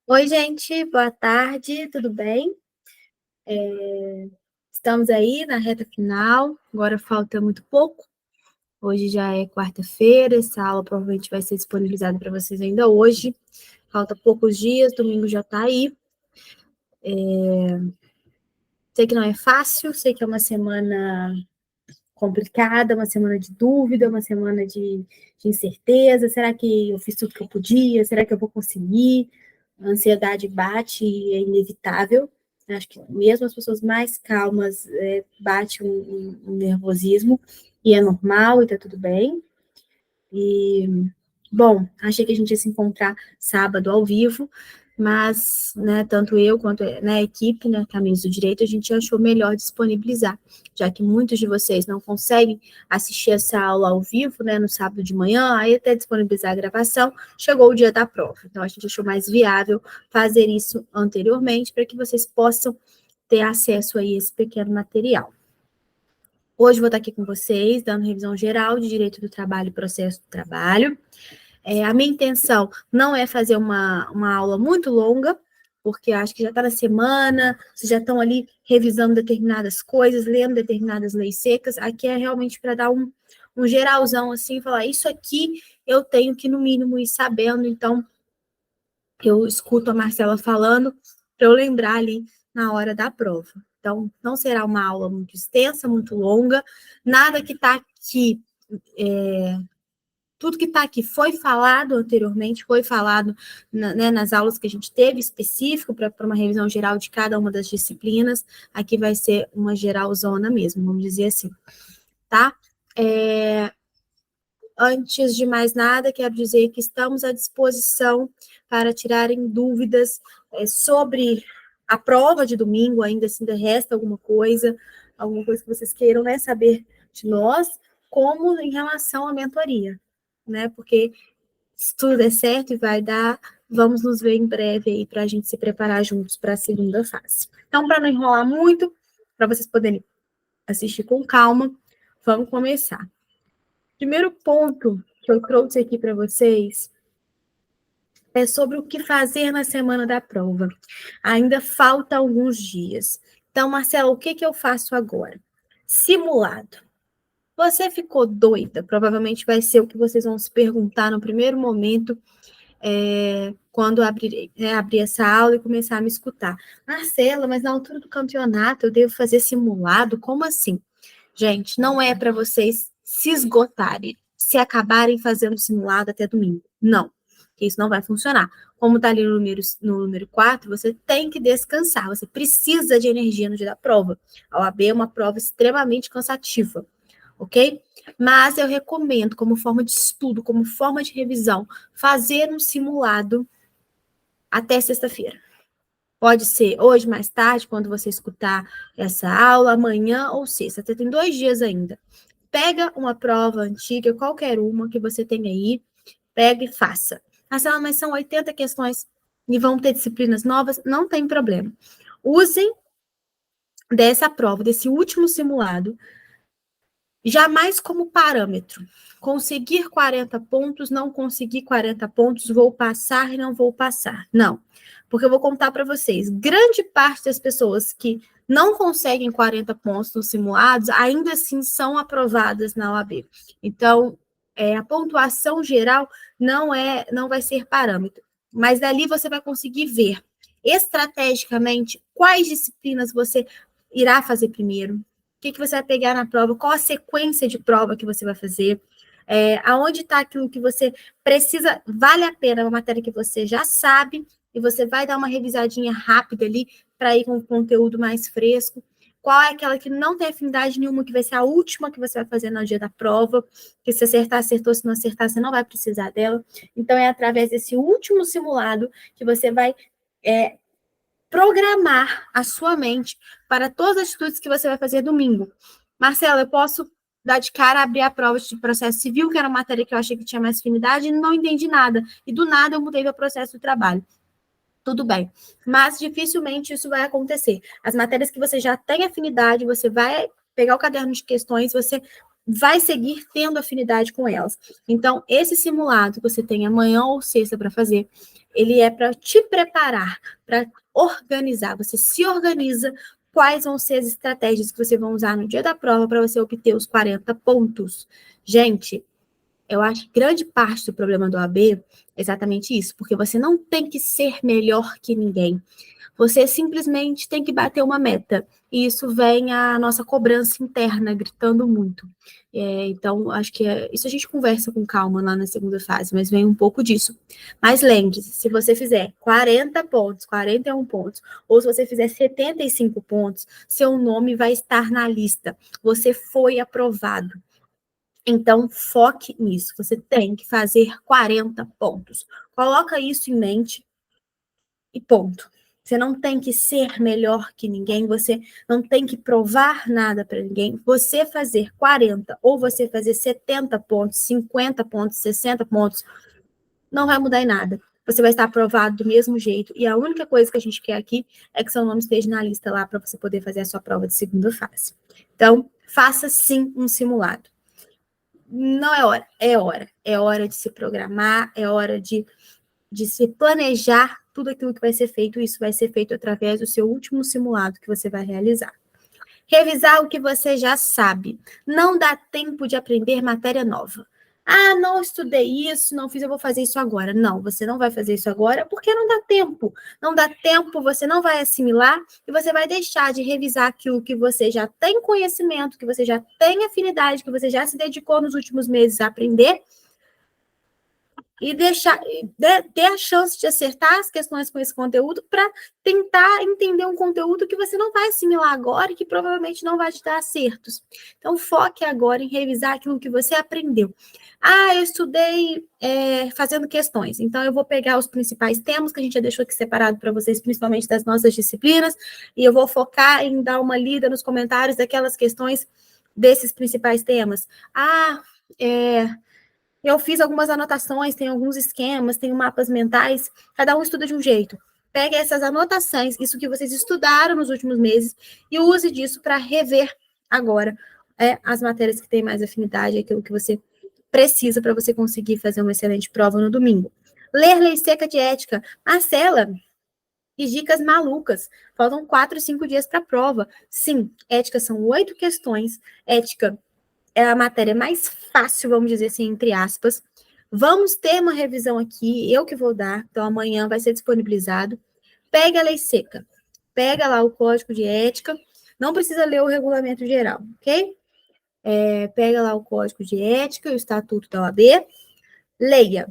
Oi, gente, boa tarde, tudo bem? Estamos aí na reta final, agora falta muito pouco. Hoje já é quarta-feira, essa aula provavelmente vai ser disponibilizada para vocês ainda hoje. Falta poucos dias, domingo já está aí. Sei que não é fácil, sei que é uma semana complicada, uma semana de dúvida, uma semana de incerteza. Será que eu fiz tudo que eu podia? Será que eu vou conseguir? A ansiedade bate e é inevitável. Acho que mesmo as pessoas mais calmas bate um nervosismo e é normal e tá tudo bem. E, bom, achei que a gente ia se encontrar sábado ao vivo, mas, né, tanto eu quanto né, a equipe, né, Caminhos do Direito, a gente achou melhor disponibilizar, já que muitos de vocês não conseguem assistir essa aula ao vivo, né, no sábado de manhã, aí até disponibilizar a gravação, chegou o dia da prova. Então, a gente achou mais viável fazer isso anteriormente, para que vocês possam ter acesso a esse pequeno material. Hoje vou estar aqui com vocês, dando revisão geral de Direito do Trabalho e Processo do Trabalho. A minha intenção não é fazer uma aula muito longa, porque acho que já está na semana, vocês já estão ali revisando determinadas coisas, lendo determinadas leis secas. Aqui é realmente para dar um geralzão, assim, falar, isso aqui eu tenho que, no mínimo, ir sabendo. Então, eu escuto a Marcela falando para eu lembrar ali na hora da prova. Então, não será uma aula muito extensa, muito longa, nada que está aqui tudo que está aqui foi falado anteriormente, foi falado né, nas aulas que a gente teve, específico para uma revisão geral de cada uma das disciplinas. Aqui vai ser uma geralzona mesmo, vamos dizer assim, tá? Antes de mais nada, quero dizer que estamos à disposição para tirarem dúvidas sobre a prova de domingo, ainda se ainda resta alguma coisa que vocês queiram né, saber de nós, como em relação à mentoria, né? Porque se tudo der certo e vai dar, vamos nos ver em breve aí para a gente se preparar juntos para a segunda fase. Então, para não enrolar muito, para vocês poderem assistir com calma, vamos começar. Primeiro ponto que eu trouxe aqui para vocês é sobre o que fazer na semana da prova. Ainda falta alguns dias. Então, Marcela, o que eu faço agora? Simulado. Você ficou doida? Provavelmente vai ser o que vocês vão se perguntar no primeiro momento quando abrir essa aula e começar a me escutar. Marcela, mas na altura do campeonato eu devo fazer simulado? Como assim? Gente, não é para vocês se esgotarem, se acabarem fazendo simulado até domingo. Não, isso não vai funcionar. Como está ali no número 4, você tem que descansar, você precisa de energia no dia da prova. A OAB é uma prova extremamente cansativa, ok? Mas eu recomendo, como forma de estudo, como forma de revisão, fazer um simulado até sexta-feira. Pode ser hoje, mais tarde, quando você escutar essa aula, amanhã ou sexta. Você tem 2 dias ainda. Pega uma prova antiga, qualquer uma que você tenha aí, pega e faça. Marcela, mas são 80 questões e vão ter disciplinas novas? Não tem problema. Usem dessa prova, desse último simulado, jamais como parâmetro. Conseguir 40 pontos, não conseguir 40 pontos, vou passar e não vou passar. Não, porque eu vou contar para vocês, grande parte das pessoas que não conseguem 40 pontos nos simulados, ainda assim são aprovadas na OAB. Então, a pontuação geral não vai ser parâmetro, mas dali você vai conseguir ver estrategicamente quais disciplinas você irá fazer primeiro, que você vai pegar na prova, qual a sequência de prova que você vai fazer, aonde está aquilo que você precisa, vale a pena, uma matéria que você já sabe, e você vai dar uma revisadinha rápida ali, para ir com o conteúdo mais fresco, qual é aquela que não tem afinidade nenhuma, que vai ser a última que você vai fazer no dia da prova, que se acertar, acertou, se não acertar, você não vai precisar dela. Então, é através desse último simulado que você vai programar a sua mente para todas as atitudes que você vai fazer domingo. Marcela, eu posso dar de cara abrir a prova de processo civil, que era uma matéria que eu achei que tinha mais afinidade, e não entendi nada. E do nada eu mudei para processo do trabalho. Tudo bem. Mas dificilmente isso vai acontecer. As matérias que você já tem afinidade, você vai pegar o caderno de questões, você vai seguir tendo afinidade com elas. Então, esse simulado que você tem amanhã ou sexta para fazer, ele é para te preparar, para organizar. Você se organiza quais vão ser as estratégias que você vai usar no dia da prova para você obter os 40 pontos. Gente, eu acho que grande parte do problema do AB é exatamente isso, porque você não tem que ser melhor que ninguém. Você simplesmente tem que bater uma meta. E isso vem a nossa cobrança interna gritando muito. Então, acho que isso a gente conversa com calma lá na segunda fase, mas vem um pouco disso. Mas lembre-se, se você fizer 40 pontos, 41 pontos, ou se você fizer 75 pontos, seu nome vai estar na lista. Você foi aprovado. Então, foque nisso. Você tem que fazer 40 pontos. Coloca isso em mente e ponto. Você não tem que ser melhor que ninguém, você não tem que provar nada para ninguém. Você fazer 40 ou você fazer 70 pontos, 50 pontos, 60 pontos, não vai mudar em nada. Você vai estar aprovado do mesmo jeito. E a única coisa que a gente quer aqui é que seu nome esteja na lista lá para você poder fazer a sua prova de segunda fase. Então, faça sim um simulado. Não é hora, é hora. É hora de se programar, é hora de se planejar tudo aquilo que vai ser feito, e isso vai ser feito através do seu último simulado que você vai realizar. Revisar o que você já sabe. Não dá tempo de aprender matéria nova. Ah, não estudei isso, não fiz, eu vou fazer isso agora. Não, você não vai fazer isso agora porque não dá tempo. Não dá tempo, você não vai assimilar e você vai deixar de revisar aquilo que você já tem conhecimento, que você já tem afinidade, que você já se dedicou nos últimos meses a aprender, e ter a chance de acertar as questões com esse conteúdo para tentar entender um conteúdo que você não vai assimilar agora e que provavelmente não vai te dar acertos. Então, foque agora em revisar aquilo que você aprendeu. Ah, eu estudei fazendo questões, então eu vou pegar os principais temas que a gente já deixou aqui separado para vocês, principalmente das nossas disciplinas, e eu vou focar em dar uma lida nos comentários daquelas questões desses principais temas. Eu fiz algumas anotações, tem alguns esquemas, tem mapas mentais, cada um estuda de um jeito. Pegue essas anotações, isso que vocês estudaram nos últimos meses, e use disso para rever agora as matérias que têm mais afinidade, aquilo que você precisa para você conseguir fazer uma excelente prova no domingo. Ler Lei Seca de Ética. Marcela, e dicas malucas. Faltam 4, 5 dias para a prova. Sim, ética são 8 questões. Ética é a matéria mais fácil, vamos dizer assim, entre aspas. Vamos ter uma revisão aqui, eu que vou dar, então amanhã vai ser disponibilizado. Pega a lei seca, pega lá o código de ética, não precisa ler o regulamento geral, ok? Pega lá o código de ética, o estatuto da OAB, leia,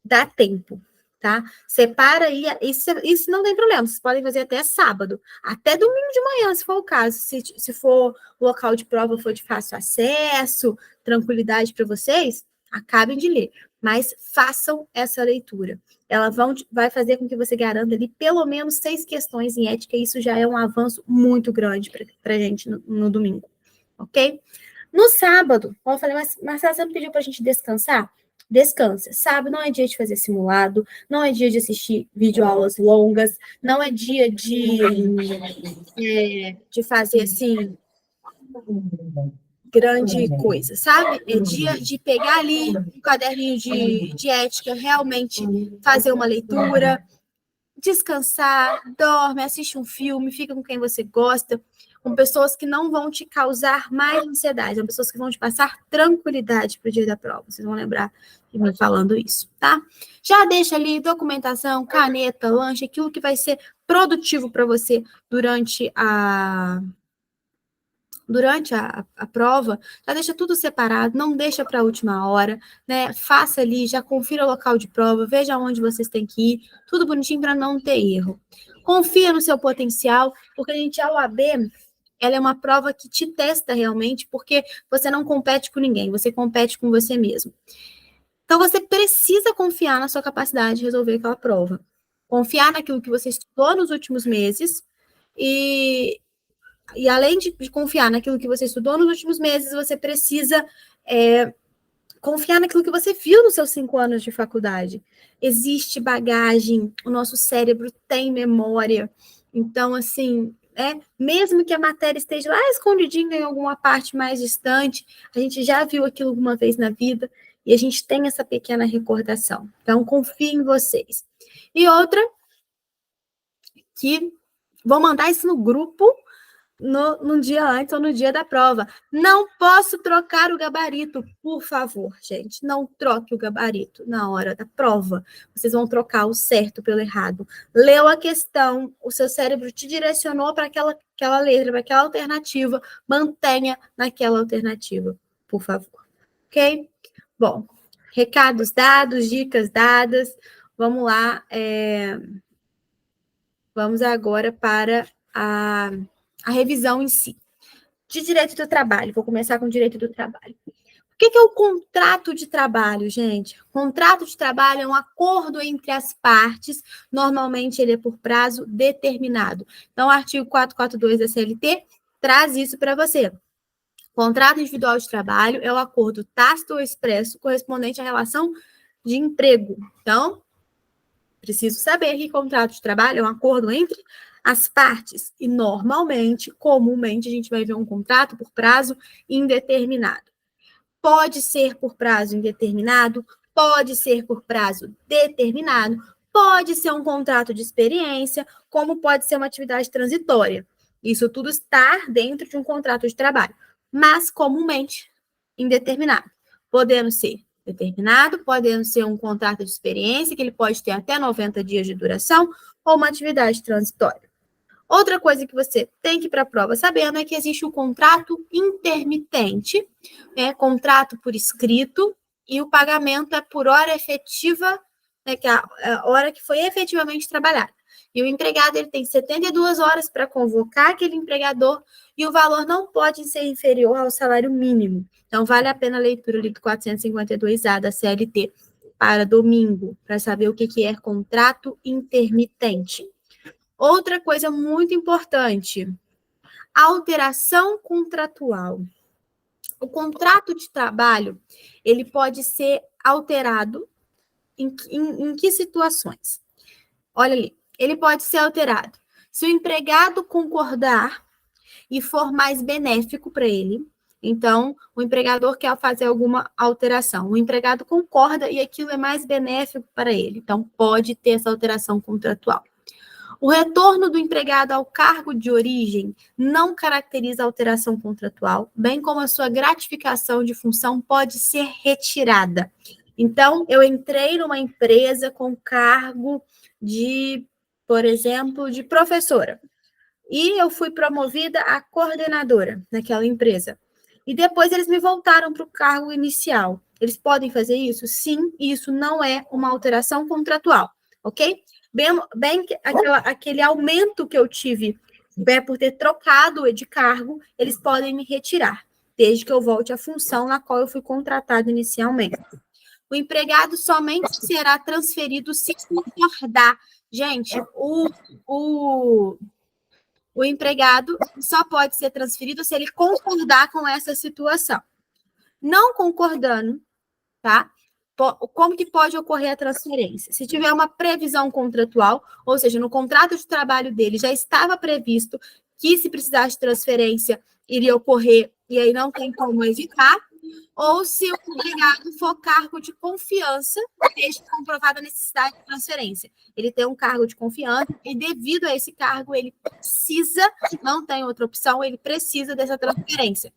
dá tempo, tá? Separa aí, isso não tem problema, vocês podem fazer até sábado, até domingo de manhã, se for o caso, se for o local de prova for de fácil acesso, tranquilidade para vocês, acabem de ler, mas façam essa leitura. Ela vai fazer com que você garanta ali pelo menos 6 questões em ética, e isso já é um avanço muito grande para a gente no domingo, ok? No sábado, como eu falei, mas Marcela, você não pediu para a gente descansar? Descansa. Sábado não é dia de fazer simulado, não é dia de assistir videoaulas longas, não é dia de fazer, assim, grande coisa, sabe? É dia de pegar ali um caderninho de ética, realmente fazer uma leitura, descansar, dorme, assiste um filme, fica com quem você gosta, com pessoas que não vão te causar mais ansiedade, são pessoas que vão te passar tranquilidade para o dia da prova. Vocês vão lembrar de mim falando isso, tá? Já deixa ali documentação, caneta, lanche, aquilo que vai ser produtivo para você durante a prova, já deixa tudo separado, não deixa para a última hora, né? Faça ali, já confira o local de prova, veja onde vocês têm que ir, tudo bonitinho para não ter erro. Confia no seu potencial, porque a OAB, ela é uma prova que te testa realmente, porque você não compete com ninguém, você compete com você mesmo. Então, você precisa confiar na sua capacidade de resolver aquela prova. Confiar naquilo que você estudou nos últimos meses e além de confiar naquilo que você estudou nos últimos meses, você precisa confiar naquilo que você viu nos seus 5 anos de faculdade. Existe bagagem, o nosso cérebro tem memória. Então, assim, Mesmo que a matéria esteja lá escondidinha em alguma parte mais distante, a gente já viu aquilo alguma vez na vida e a gente tem essa pequena recordação. Então, confie em vocês. E outra, que vou mandar isso no grupo no dia antes ou no dia da prova. Não posso trocar o gabarito, por favor, gente. Não troque o gabarito na hora da prova. Vocês vão trocar o certo pelo errado. Leu a questão, o seu cérebro te direcionou para aquela letra, para aquela alternativa. Mantenha naquela alternativa, por favor. Ok? Bom, recados dados, dicas dadas. Vamos lá. Vamos agora para a revisão em si. De direito do trabalho, vou começar com o direito do trabalho. O que é o contrato de trabalho, gente? Contrato de trabalho é um acordo entre as partes, normalmente ele é por prazo determinado. Então, o artigo 442 da CLT traz isso para você. Contrato individual de trabalho é o acordo tácito ou expresso correspondente à relação de emprego. Então, preciso saber que contrato de trabalho é um acordo entre as partes. E normalmente, comumente, a gente vai ver um contrato por prazo indeterminado. Pode ser por prazo indeterminado, pode ser por prazo determinado, pode ser um contrato de experiência, como pode ser uma atividade transitória. Isso tudo está dentro de um contrato de trabalho, mas comumente indeterminado. Podendo ser determinado, podendo ser um contrato de experiência, que ele pode ter até 90 dias de duração, ou uma atividade transitória. Outra coisa que você tem que ir para a prova sabendo é que existe o contrato intermitente, contrato por escrito, e o pagamento é por hora efetiva, que é a hora que foi efetivamente trabalhada. E o empregado ele tem 72 horas para convocar aquele empregador e o valor não pode ser inferior ao salário mínimo. Então, vale a pena a leitura ali do 452A da CLT para domingo, para saber o que é contrato intermitente. Outra coisa muito importante, alteração contratual. O contrato de trabalho, ele pode ser alterado em que situações? Olha ali, ele pode ser alterado se o empregado concordar e for mais benéfico para ele. Então, o empregador quer fazer alguma alteração. O empregado concorda e aquilo é mais benéfico para ele. Então, pode ter essa alteração contratual. O retorno do empregado ao cargo de origem não caracteriza alteração contratual, bem como a sua gratificação de função pode ser retirada. Então, eu entrei numa empresa com cargo de, por exemplo, de professora, e eu fui promovida a coordenadora naquela empresa. E depois eles me voltaram para o cargo inicial. Eles podem fazer isso? Sim, e isso não é uma alteração contratual, ok? Bem aquele aumento que eu tive por ter trocado de cargo, eles podem me retirar, desde que eu volte à função na qual eu fui contratado inicialmente. O empregado somente será transferido se concordar. Gente, o empregado só pode ser transferido se ele concordar com essa situação. Não concordando, tá? Como que pode ocorrer a transferência? Se tiver uma previsão contratual, ou seja, no contrato de trabalho dele já estava previsto que se precisasse de transferência iria ocorrer e aí não tem como evitar, ou se o empregado for cargo de confiança, desde comprovada a necessidade de transferência. Ele tem um cargo de confiança e devido a esse cargo ele precisa, não tem outra opção, ele precisa dessa transferência.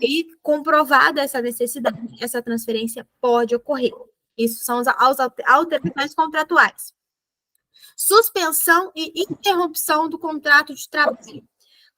E comprovada essa necessidade, essa transferência pode ocorrer. Isso são as alterações contratuais. Suspensão e interrupção do contrato de trabalho.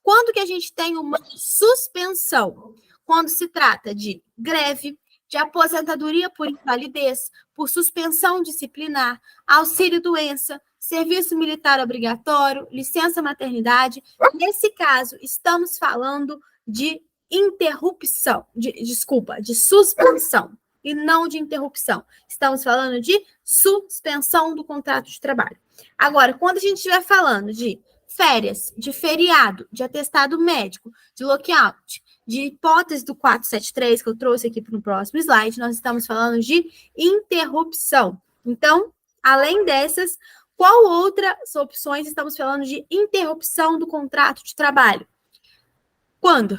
Quando que a gente tem uma suspensão? Quando se trata de greve, de aposentadoria por invalidez, por suspensão disciplinar, auxílio-doença, serviço militar obrigatório, licença maternidade. Nesse caso, estamos falando de interrupção, de suspensão, e não de interrupção. Estamos falando de suspensão do contrato de trabalho. Agora, quando a gente estiver falando de férias, de feriado, de atestado médico, de lockout, de hipótese do 473, que eu trouxe aqui para o próximo slide, nós estamos falando de interrupção. Então, além dessas, Qual outras opções estamos falando de interrupção do contrato de trabalho? Quando?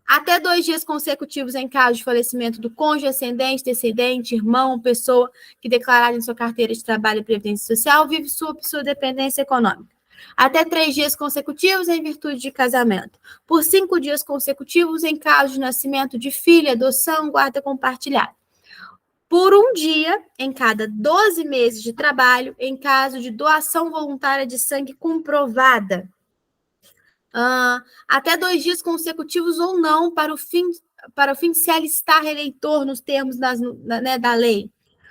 Até 2 dias consecutivos em caso de falecimento do cônjuge, ascendente, descendente, irmão, pessoa que declarada em sua carteira de trabalho e previdência social vive sua dependência econômica. Até 3 dias consecutivos em virtude de casamento. Por 5 dias consecutivos em caso de nascimento de filho, adoção, guarda compartilhada. Por 1 dia em cada 12 meses de trabalho em caso de doação voluntária de sangue comprovada. Até 2 dias consecutivos ou não para o fim de se alistar eleitor nos termos da lei.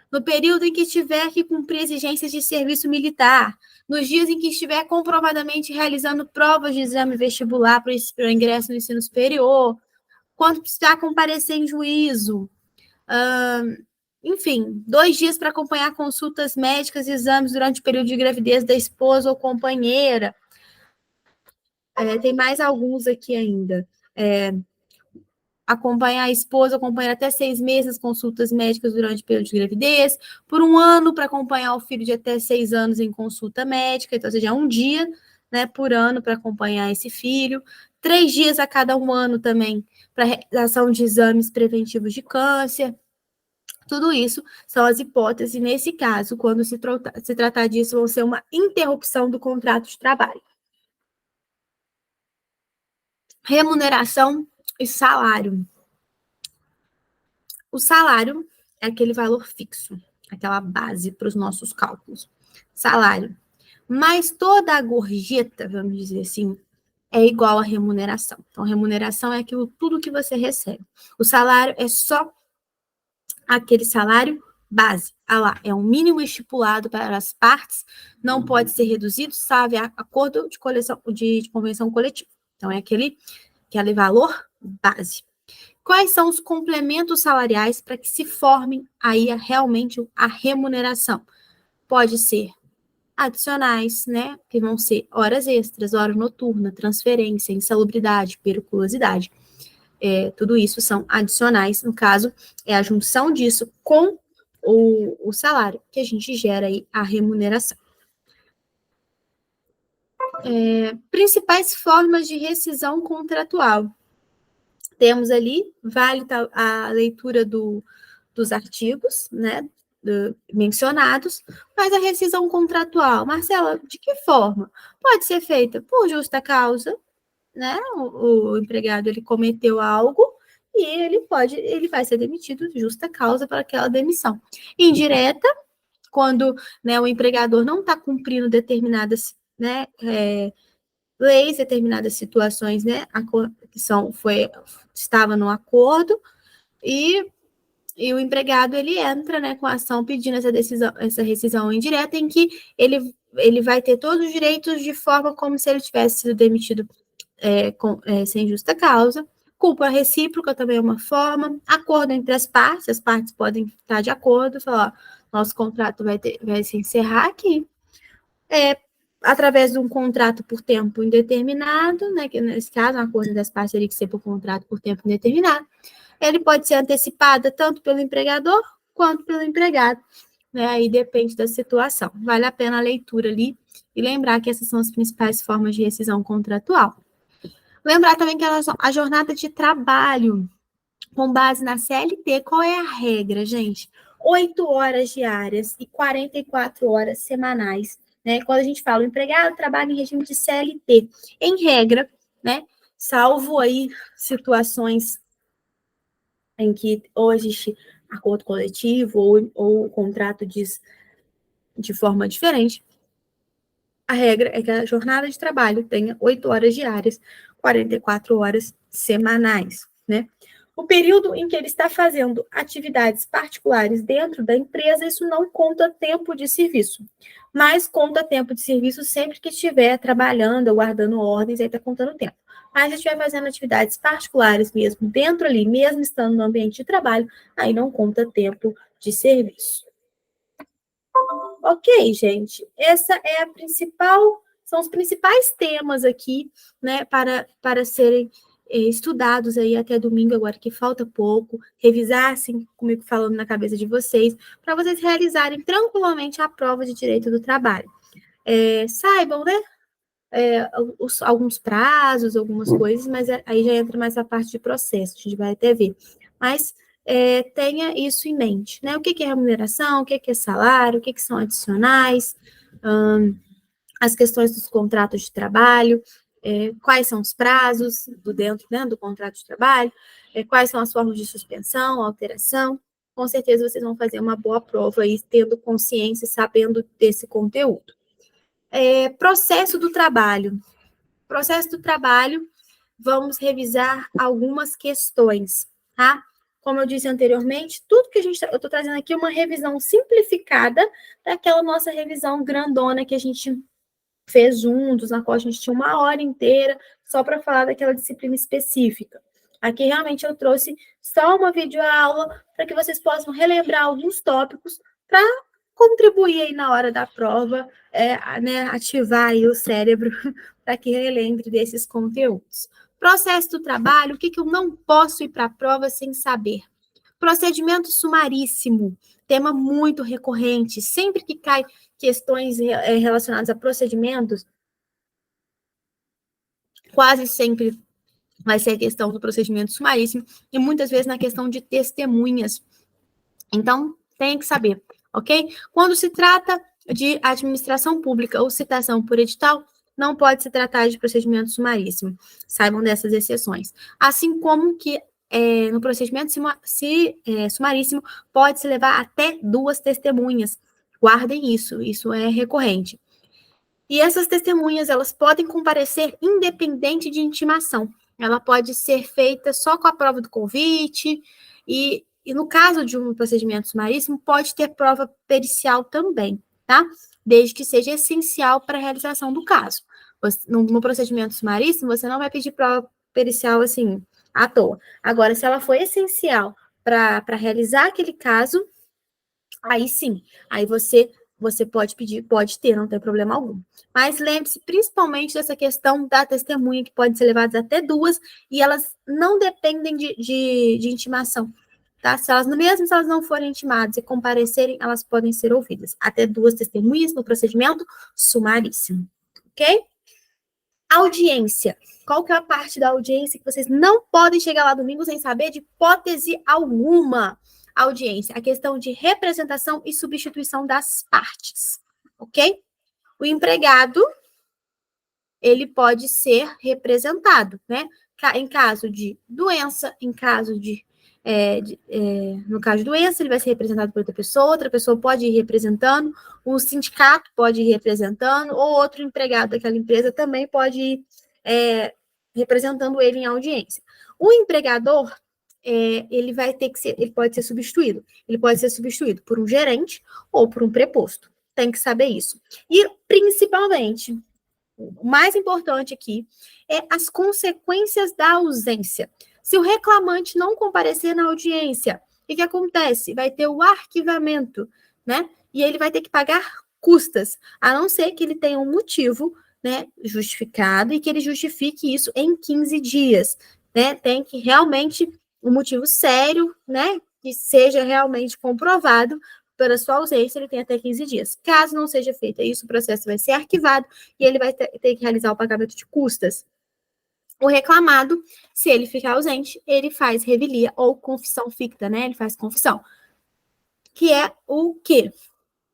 No período em que tiver que cumprir exigências de serviço militar, nos dias em que estiver comprovadamente realizando provas de exame vestibular para o ingresso no ensino superior, quando precisar comparecer em juízo, enfim, 2 dias para acompanhar consultas médicas e exames durante o período de gravidez da esposa ou companheira. Tem mais alguns aqui ainda. Acompanhar a esposa, acompanhar até 6 meses consultas médicas durante o período de gravidez, por 1 ano para acompanhar o filho de até 6 anos em consulta médica, então, ou seja, 1 dia, né, por ano para acompanhar esse filho, 3 dias a cada 1 ano também para realização de exames preventivos de câncer. Tudo isso são as hipóteses, e nesse caso, quando se tratar disso, vão ser uma interrupção do contrato de trabalho. Remuneração e salário. O salário é aquele valor fixo, aquela base para os nossos cálculos. Salário. Mas toda a gorjeta, vamos dizer assim, é igual à remuneração. Então, remuneração é aquilo tudo que você recebe. O salário é só aquele salário base. Lá, é um mínimo estipulado para as partes, não pode ser reduzido, salvo acordo de convenção coletiva. Então, é aquele valor base. Quais são os complementos salariais para que se formem aí realmente a remuneração? Pode ser adicionais, né? Que vão ser horas extras, hora noturna, transferência, insalubridade, periculosidade. Tudo isso são adicionais. No caso, é a junção disso com o salário que a gente gera aí a remuneração. Principais formas de rescisão contratual. Temos ali, vale a leitura dos artigos, né, mencionados, mas a rescisão contratual, Marcela, de que forma? Pode ser feita por justa causa, né, o empregado, ele cometeu algo e ele vai ser demitido de justa causa para aquela demissão. Indireta, quando, né, o empregador não está cumprindo determinadas, né, leis, determinadas situações, né, que estava no acordo, e o empregado, ele entra, né, com a ação pedindo essa rescisão indireta, em que ele vai ter todos os direitos de forma como se ele tivesse sido demitido sem justa causa. Culpa recíproca também é uma forma. Acordo entre as partes podem estar de acordo, falar, nosso contrato vai se encerrar aqui. Através de um contrato por tempo indeterminado, né, que nesse caso, um acordo das partes teria que ser por contrato por tempo indeterminado. Ele pode ser antecipada tanto pelo empregador quanto pelo empregado, né? Aí depende da situação. Vale a pena a leitura ali e lembrar que essas são as principais formas de rescisão contratual. Lembrar também que a jornada de trabalho, com base na CLT, qual é a regra, gente? 8 horas diárias e 44 horas semanais, né? Quando a gente fala, o empregado trabalha em regime de CLT, em regra, né? Salvo aí situações em que ou existe acordo coletivo ou o contrato diz de forma diferente, a regra é que a jornada de trabalho tenha 8 horas diárias, 44 horas semanais, né? O período em que ele está fazendo atividades particulares dentro da empresa, isso não conta tempo de serviço, mas conta tempo de serviço sempre que estiver trabalhando, guardando ordens, aí está contando tempo. Mas se estiver fazendo atividades particulares mesmo dentro ali, mesmo estando no ambiente de trabalho, aí não conta tempo de serviço. Ok, gente, são os principais temas aqui, né, para serem estudados aí até domingo, agora que falta pouco, revisassem comigo falando na cabeça de vocês, para vocês realizarem tranquilamente a prova de direito do trabalho. saibam, né? Alguns prazos, algumas coisas, mas aí já entra mais a parte de processo, a gente vai até ver. Mas tenha isso em mente, né? O que é remuneração, o que é salário, o que são adicionais, as questões dos contratos de trabalho, quais são os prazos dentro, né, do contrato de trabalho, quais são as formas de suspensão, alteração. Com certeza vocês vão fazer uma boa prova aí, tendo consciência e sabendo desse conteúdo. Processo do trabalho. Processo do trabalho, vamos revisar algumas questões, tá? Como eu disse anteriormente, tudo que eu estou trazendo aqui é uma revisão simplificada daquela nossa revisão grandona que a gente fez juntos, na qual a gente tinha uma hora inteira só para falar daquela disciplina específica. Aqui realmente eu trouxe só uma videoaula para que vocês possam relembrar alguns tópicos para contribuir aí na hora da prova, né, ativar aí o cérebro para que relembre desses conteúdos. Processo do trabalho, o que eu não posso ir para a prova sem saber? Procedimento sumaríssimo, tema muito recorrente, sempre que cai questões relacionadas a procedimentos, quase sempre vai ser a questão do procedimento sumaríssimo e muitas vezes na questão de testemunhas. Então, tem que saber, ok? Quando se trata de administração pública ou citação por edital, não pode se tratar de procedimento sumaríssimo. Saibam dessas exceções. Assim como que no procedimento sumaríssimo pode-se levar até 2 testemunhas. Guardem isso, isso é recorrente. E essas testemunhas, elas podem comparecer independente de intimação. Ela pode ser feita só com a prova do convite e no caso de um procedimento sumaríssimo, pode ter prova pericial também, tá? Desde que seja essencial para a realização do caso. No procedimento sumaríssimo, você não vai pedir prova pericial assim, à toa. Agora, se ela for essencial para realizar aquele caso, aí sim, aí você pode pedir, pode ter, não tem problema algum. Mas lembre-se principalmente dessa questão da testemunha, que pode ser levadas até 2, e elas não dependem de intimação, tá? Mesmo se elas não forem intimadas e comparecerem, elas podem ser ouvidas. Até 2 testemunhas no procedimento sumaríssimo, ok? Audiência. Qual que é a parte da audiência que vocês não podem chegar lá domingo sem saber de hipótese alguma? Audiência, a questão de representação e substituição das partes, ok? O empregado, ele pode ser representado, né? Em caso de doença, em caso no caso de doença, ele vai ser representado por outra pessoa pode ir representando, um sindicato pode ir representando, ou outro empregado daquela empresa também pode ir representando ele em audiência. O empregador, ele pode ser substituído. Ele pode ser substituído por um gerente ou por um preposto. Tem que saber isso. E, principalmente, o mais importante aqui é as consequências da ausência. Se o reclamante não comparecer na audiência, o que acontece? Vai ter o arquivamento, né? E ele vai ter que pagar custas, a não ser que ele tenha um motivo, né, justificado e que ele justifique isso em 15 dias, né? Tem que realmente um motivo sério, né, que seja realmente comprovado pela sua ausência, ele tem até 15 dias. Caso não seja feito isso, o processo vai ser arquivado e ele vai ter que realizar o pagamento de custas. O reclamado, se ele ficar ausente, ele faz revelia ou confissão ficta, né? Ele faz confissão. Que é o quê?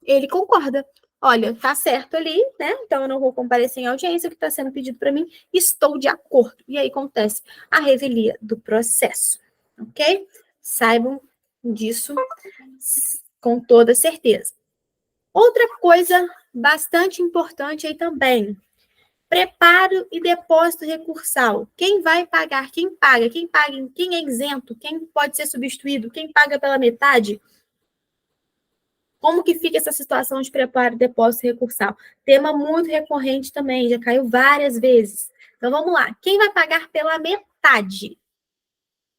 Ele concorda. Olha, tá certo ali, né? Então eu não vou comparecer em audiência, o que está sendo pedido para mim, estou de acordo. E aí acontece a revelia do processo, ok? Saibam disso com toda certeza. Outra coisa bastante importante aí também, preparo e depósito recursal. Quem vai pagar? Quem paga? Quem é isento? Quem pode ser substituído? Quem paga pela metade? Como que fica essa situação de preparo e depósito recursal? Tema muito recorrente também, já caiu várias vezes. Então, vamos lá. Quem vai pagar pela metade?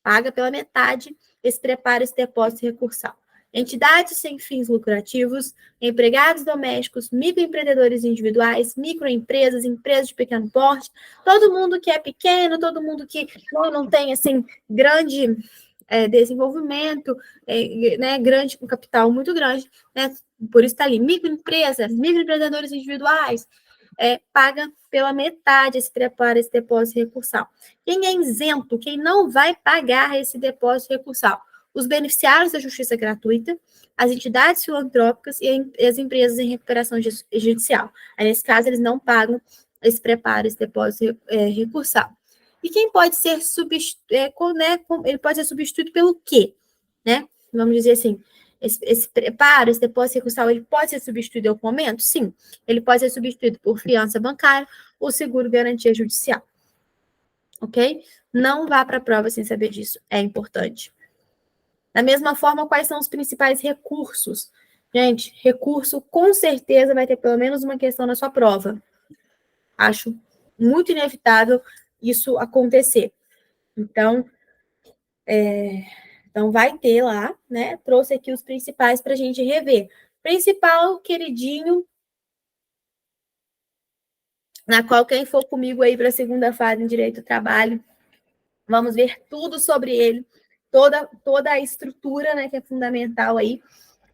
Paga pela metade esse preparo e esse depósito recursal. Entidades sem fins lucrativos, empregados domésticos, microempreendedores individuais, microempresas, empresas de pequeno porte, todo mundo que é pequeno, todo mundo que não tem, assim, grande desenvolvimento, né, grande, com capital muito grande, né, por isso está ali, microempresas, microempreendedores individuais, paga pela metade esse preparo, esse depósito recursal. Quem é isento, quem não vai pagar esse depósito recursal? Os beneficiários da justiça gratuita, as entidades filantrópicas e as empresas em recuperação judicial. Aí, nesse caso, eles não pagam esse preparo, esse depósito recursal. E quem pode ser substituído, né, ele pode ser substituído pelo quê? Né? Vamos dizer assim, esse preparo, esse depósito recursal, ele pode ser substituído em algum momento? Sim. Ele pode ser substituído por fiança bancária ou seguro-garantia judicial. Ok? Não vá para a prova sem saber disso. É importante. Da mesma forma, quais são os principais recursos? Gente, recurso com certeza vai ter pelo menos uma questão na sua prova. Acho muito inevitável isso acontecer. Então, vai ter lá, né? Trouxe aqui os principais para a gente rever. Principal, queridinho, na qual quem for comigo aí para a segunda fase em Direito do Trabalho, vamos ver tudo sobre ele, toda a estrutura, né, que é fundamental aí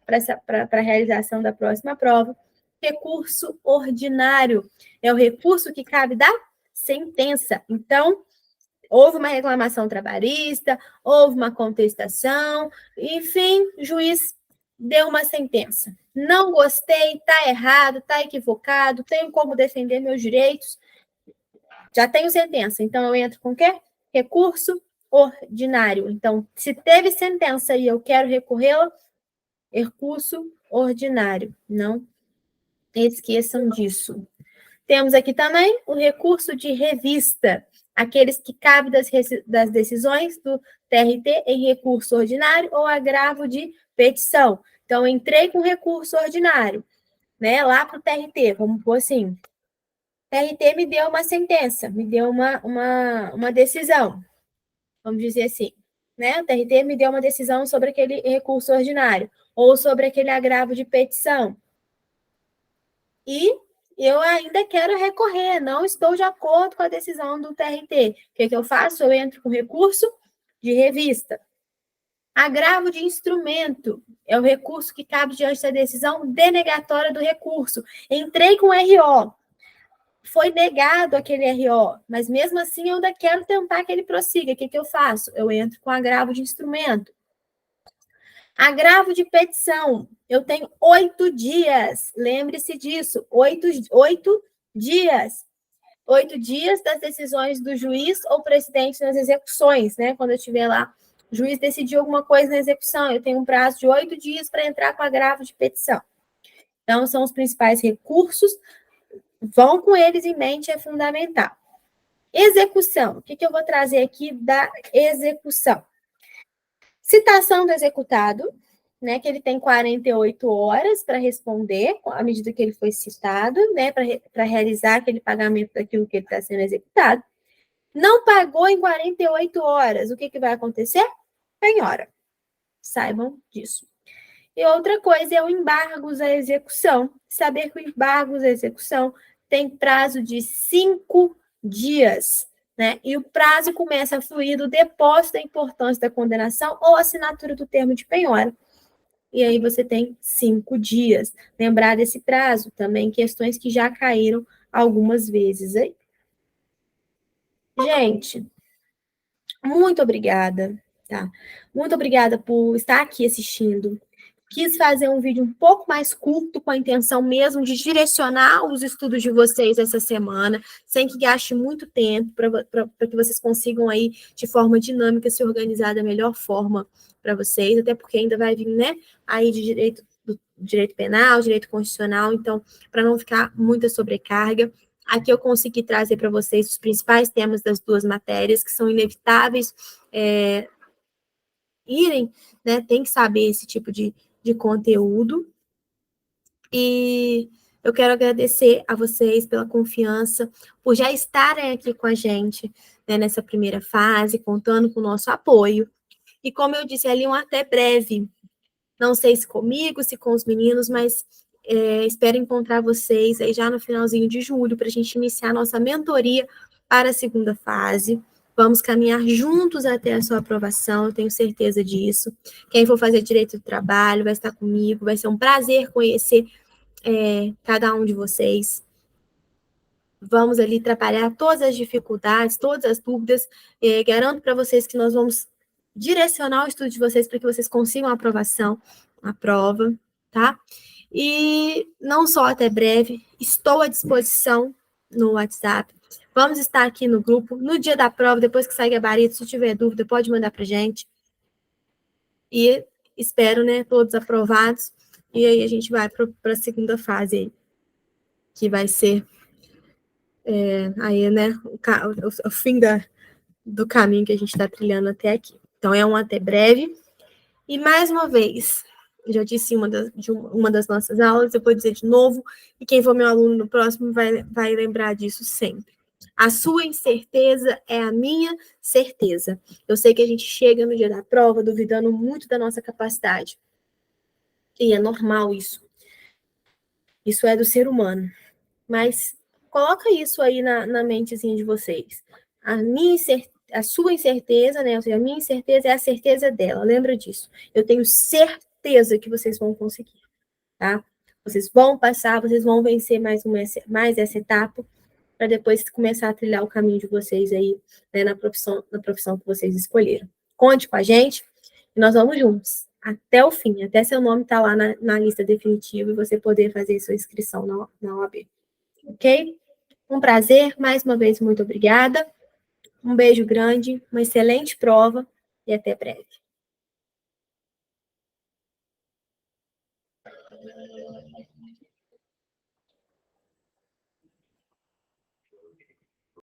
para a realização da próxima prova. Recurso ordinário é o recurso que cabe da sentença. Então, houve uma reclamação trabalhista, houve uma contestação, enfim, o juiz deu uma sentença. Não gostei, está errado, está equivocado, tenho como defender meus direitos, já tenho sentença. Então, eu entro com o quê? Recurso ordinário. Então, se teve sentença e eu quero recorrê-la, recurso ordinário. Não esqueçam disso. Temos aqui também o recurso de revista, aqueles que cabem das decisões do TRT em recurso ordinário ou agravo de petição. Então, entrei com recurso ordinário, né, lá para o TRT, vamos pôr assim. TRT me deu uma sentença, me deu uma decisão, vamos dizer assim, né? O TRT me deu uma decisão sobre aquele recurso ordinário ou sobre aquele agravo de petição. E eu ainda quero recorrer, não estou de acordo com a decisão do TRT. O que eu faço? Eu entro com recurso de revista. Agravo de instrumento é o recurso que cabe diante da decisão denegatória do recurso. Entrei com RO, foi negado aquele RO, mas mesmo assim eu ainda quero tentar que ele prossiga. O que eu faço? Eu entro com agravo de instrumento. Agravo de petição. Eu tenho 8 dias. Lembre-se disso. 8 dias. 8 dias das decisões do juiz ou presidente nas execuções, né? Quando eu estiver lá, o juiz decidiu alguma coisa na execução, eu tenho um prazo de 8 dias para entrar com agravo de petição. Então, são os principais recursos. Vão com eles em mente, é fundamental. Execução. O que eu vou trazer aqui da execução? Citação do executado, né, que ele tem 48 horas para responder, à medida que ele foi citado, né, para realizar aquele pagamento daquilo que ele está sendo executado. Não pagou em 48 horas, o que vai acontecer? Penhora. Saibam disso. E outra coisa é o embargos à execução. Saber que o embargos à execução tem prazo de 5 dias, né? E o prazo começa a fluir do depósito da importância da condenação ou assinatura do termo de penhora. E aí você tem 5 dias. Lembrar desse prazo também, questões que já caíram algumas vezes aí. Gente, muito obrigada, tá? Muito obrigada por estar aqui assistindo. Quis fazer um vídeo um pouco mais curto, com a intenção mesmo de direcionar os estudos de vocês essa semana, sem que gaste muito tempo, para que vocês consigam aí, de forma dinâmica, se organizar da melhor forma para vocês, até porque ainda vai vir, né, aí de direito penal, direito constitucional, então, para não ficar muita sobrecarga, aqui eu consegui trazer para vocês os principais temas das duas matérias, que são inevitáveis irem, né, tem que saber esse tipo de conteúdo. E eu quero agradecer a vocês pela confiança, por já estarem aqui com a gente, né, nessa primeira fase, contando com o nosso apoio. E como eu disse ali, um até breve. Não sei se comigo, se com os meninos, mas espero encontrar vocês aí já no finalzinho de julho, para a gente iniciar a nossa mentoria para a segunda fase. Vamos caminhar juntos até a sua aprovação, eu tenho certeza disso. Quem for fazer direito do trabalho vai estar comigo, vai ser um prazer conhecer cada um de vocês. Vamos ali trabalhar todas as dificuldades, todas as dúvidas. Garanto para vocês que nós vamos direcionar o estudo de vocês para que vocês consigam a aprovação, a prova, tá? E não só até breve, estou à disposição no WhatsApp. Vamos estar aqui no grupo. No dia da prova, depois que sair gabarito, se tiver dúvida, pode mandar para a gente. E espero, né, todos aprovados. E aí a gente vai para a segunda fase aí, que vai ser aí, né, o fim do caminho que a gente está trilhando até aqui. Então, é um até breve. E, mais uma vez, eu já disse em uma das nossas aulas, eu vou dizer de novo, e quem for meu aluno no próximo vai lembrar disso sempre. A sua incerteza é a minha certeza. Eu sei que a gente chega no dia da prova duvidando muito da nossa capacidade. E é normal isso. Isso é do ser humano. Mas coloca isso aí na mentezinha de vocês. A sua incerteza, né? Ou seja, a minha incerteza é a certeza dela. Lembra disso. Eu tenho certeza que vocês vão conseguir, tá? Vocês vão passar, vocês vão vencer mais essa etapa, para depois começar a trilhar o caminho de vocês aí, né, na profissão que vocês escolheram. Conte com a gente e nós vamos juntos até o fim, até seu nome estar lá na lista definitiva e você poder fazer sua inscrição na OAB. Ok? Um prazer, mais uma vez, muito obrigada. Um beijo grande, uma excelente prova e até breve.